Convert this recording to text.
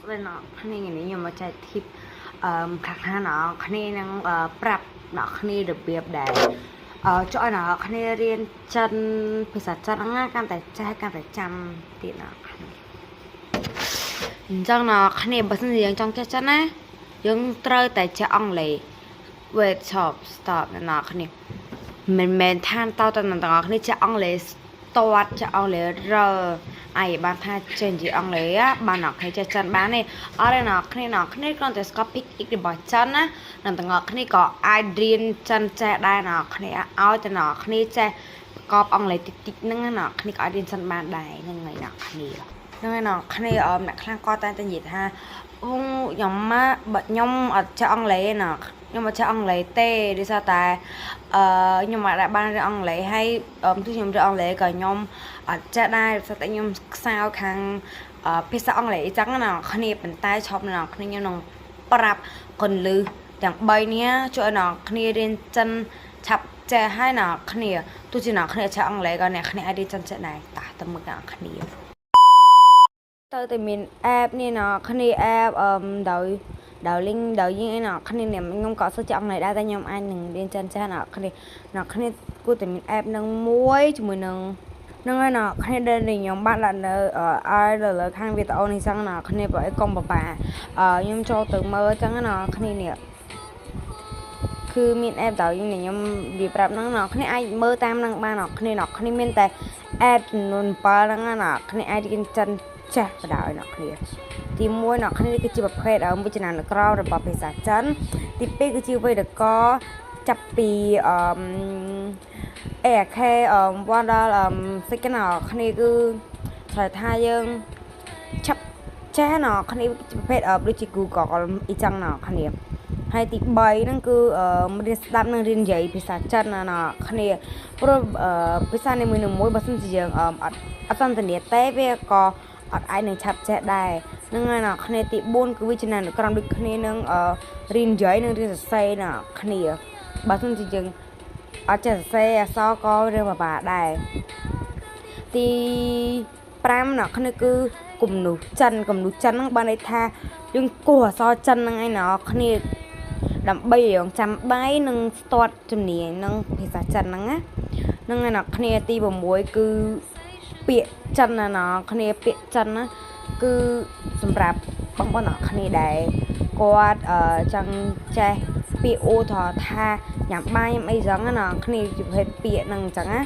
lên nó khné này nhưng mà chạy thịt khắc ha nó khné năng prep nó khné được biệt để cho nó khné riêng chânភាសាចិនហ្នឹងកាន់តែចេះកាន់តែចាំទៀតណាអញ្ចឹងណាគ្នាបើសិនជាយើងចង់ចេះចិនណាយើងត្រូវតែចេះអង់គ្លេស wait stop ណាគ្នាមិនមែនថាតើតើអ្នកទាំងអស់គ្នាចេះអង់គ្លេសតើចេះអង់គ្លេសរើអាយបានថាចេះនិយាយអង់គ្លេសបានអ្នកគ្នាចេះចិនបានទេអត់ទេអ្នកគ្នាគ្រាន់តែស្គាល់ pick របស់ចិនណាអ្នកទាំងអស់គ្នាក៏អាចរៀនចិនចេះដែរអ្នកគ្នាឲ្យតែអ្នកគ្នាចេះប្រកបអង់គ្លេសតិចហ្នឹងអ្នកគ្នាក៏អាចរៀនចិនបានដែរហ្នឹងហើយអ្នកគ្នាហ្នឹងហើយអ្នកគ្នាអ្នកខ្លះក៏តែនិយាយថាអូខ្ញុំមកបើខ្ញុំអត់ចេះអង់គ្លេសណាខ្ញុំមកចេះអង់គ្លេសទេដោយសារតែខ្ញុំមកដាក់បានរៀនអង់គ្លេសហើយទោះខ្ញុំរៀនអង់គ្លេសក៏ខ្ញុំអត់ចេះដែរដោយសារតែខ្ញុំខ្សោយខាងភាសាអង់គ្លេសអញ្ចឹងណាគ្នាប៉ុន្តែឈប់ណាគ្នាខ្ញុំនឹងប្រាប់កុនលឺទាំង3នេះជួយឲ្យអ្នកគ្នារៀនចិនឆាប់ចេះហើយអ្នកគ្នាទោះជាអ្នកគ្នាចេះអង់គ្លេសក៏អ្នកគ្នាអាចរៀនចិនចេះដែរតែមើលអ្នកគ្នាទៅតែមាន app នេះណាគ្នា app ដោយ link ដោយយើងឯណាគ្នាខ្ញុំក៏សើចអង់គ្លេសដែរតែខ្ញុំអាចនឹងរៀនចិនចេះណាគ្នាគួរតែមាន app នឹងមួយជាមួយនឹងហ្នឹងហើយណាគ្នាដែលខ្ញុំបានដាក់នៅឲ្យលើខាងវីដេអូនេះចឹងណាគ្នាបើឲ្យកុំបបាខ្ញុំចូលទៅមើលចឹងណាគ្នានេះគឺមាន app ដោយខ្ញុំនិយាយប្រាប់ហ្នឹងណាគ្នាអាចមើលតាមហ្នឹងបានណាគ្នាមានតែ app ចំនួន7ហ្នឹងណាគ្នាអាចរៀនចិនចេះបដ ாய் អ្នកគ្នាទី1អ្នកគ្នាគឺជាប្រភេទវិជ្ជានុក្រមរបស់ភាសាចិនទី2គឺជាវេយ្យាករណ៍ចាប់ពីARK 1ដល់សិកណាគ្នាគឺត្រូវថាយើងឆាប់ចេះណាគ្នាប្រភេទដូចជា Google អីចឹងណាគ្នាហើយទី3ហ្នឹងគឺរៀនស្ដាប់និងរៀននិយាយភាសាចិនណាគ្នាព្រោះភាសានីមួយៗបើសិនជាយើងអត់សន្ទនាទេវាក៏អត់អាចនឹងឆាប់ចេះដែរហ្នឹងហើយណាគ្នាទី4គឺវិជ្ជានុក្រមដូចគ្នានឹងរៀននិយាយនិងរៀនសរសេរណាគ្នាបើសិនជាយើងអត់ចេះសរសេរអក្សរក៏រៀនពិបាកដែរទី5ណាគ្នាគឺគំនូសចិនហ្នឹងបានន័យថាយើងគួរអក្សរចិនហ្នឹងឯណាគ្នាដើម្បីយើងចាំបាយនិងស្ទាត់ជំនាញនឹងភាសាចិនហ្នឹងណាហ្នឹងហើយណាគ្នាទី6គឺពាក្យចិនណាគ្នាពាក្យចិនណាគឺសម្រាប់បងប្អូនអ្នកគ្នាដែរគាត់ចង់ចេះពាក្យអូថាញ៉ាំបាយញ៉ាំអីចឹងណាគ្នាជាប្រភេទពាក្យហ្នឹងអញ្ចឹងណា